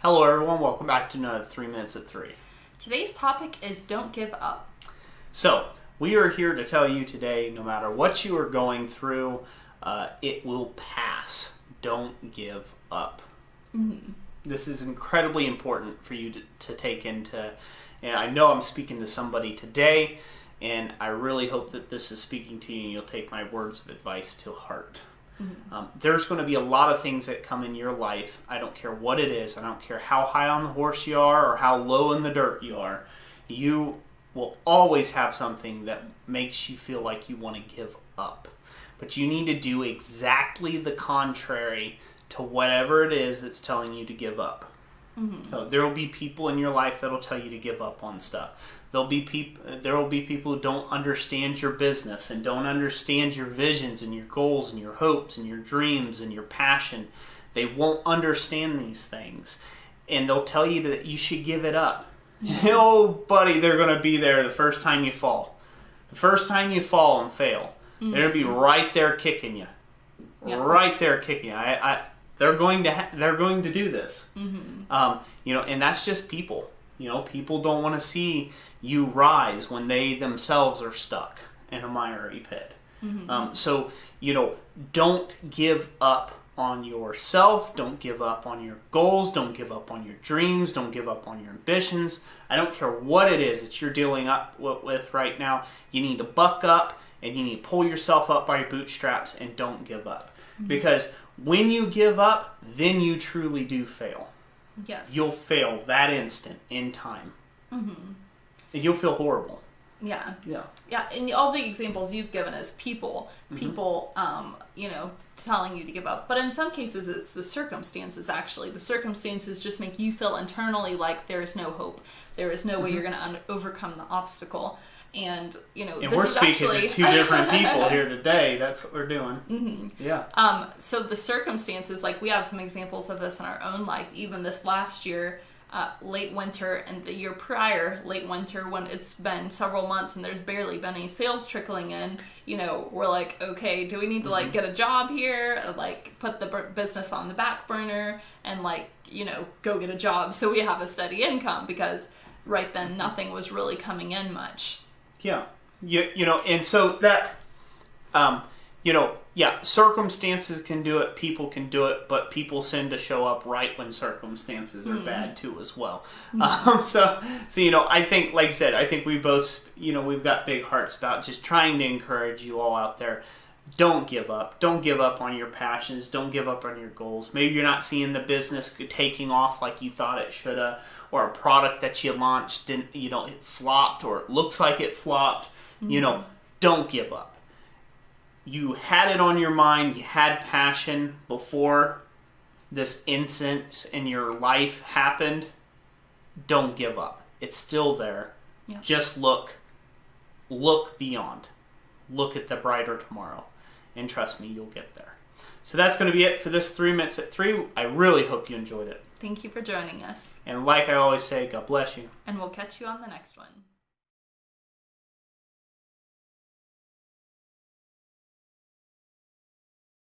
Hello everyone, welcome back to another 3 Minutes at 3. Today's topic is don't give up. So, we are here to tell you today, no matter what you are going through, it will pass. Don't give up. Mm-hmm. This is incredibly important for you to take into, and I know I'm speaking to somebody today, and I really hope that this is speaking to you and you'll take my words of advice to heart. Mm-hmm. There's going to be a lot of things that come in your life. I don't care what it is. I don't care how high on the horse you are or how low in the dirt you are. You will always have something that makes you feel like you want to give up. But you need to do exactly the contrary to whatever it is that's telling you to give up. Mm-hmm. So there will be people in your life that will tell you to give up on stuff. There will be people who don't understand your business and don't understand your visions and your goals and your hopes and your dreams and your passion. They won't understand these things. And they'll tell you that you should give it up. Oh, buddy, they're going to be there the first time you fall. The first time you fall and fail. Mm-hmm. They're going to be right there kicking you. Yep. Right there kicking you. They're going to do this. Mm-hmm. And that's just people. People don't want to see you rise when they themselves are stuck in a miry pit. Mm-hmm. So, don't give up on yourself. Don't give up on your goals. Don't give up on your dreams. Don't give up on your ambitions. I don't care what it is that you're dealing up with right now. You need to buck up and you need to pull yourself up by your bootstraps and don't give up. Mm-hmm. Because when you give up, then you truly do fail. Yes. You'll fail that instant in time. Mm-hmm. And you'll feel horrible. Yeah. Yeah. Yeah, and all the examples you've given is people, telling you to give up. But in some cases, it's the circumstances, actually. The circumstances just make you feel internally like there is no hope. There is no way you're going to overcome the obstacle. And, and this we're is speaking actually... to two different people here today. That's what we're doing. Mm-hmm. Yeah. So the circumstances, like we have some examples of this in our own life, even this last year, late winter, and the year prior, late winter, when it's been several months and there's barely been any sales trickling in, we're like, okay, do we need to get a job here, put the business on the back burner and go get a job so we have a steady income, because right then nothing was really coming in much. Yeah. And so that, circumstances can do it, people can do it, but people tend to show up right when circumstances are bad too as well. So I think, like I said, I think we both, we've got big hearts about just trying to encourage you all out there. Don't give up. Don't give up on your passions. Don't give up on your goals. Maybe you're not seeing the business taking off like you thought it should have, or a product that you launched didn't, it flopped, or it looks like it flopped. Mm-hmm. Don't give up. You had it on your mind. You had passion before this incident in your life happened. Don't give up. It's still there. Yeah. Just look beyond. Look at the brighter tomorrow. And trust me, you'll get there. So that's going to be it for this 3 Minutes at 3. I really hope you enjoyed it. Thank you for joining us. And like I always say, God bless you. And we'll catch you on the next one.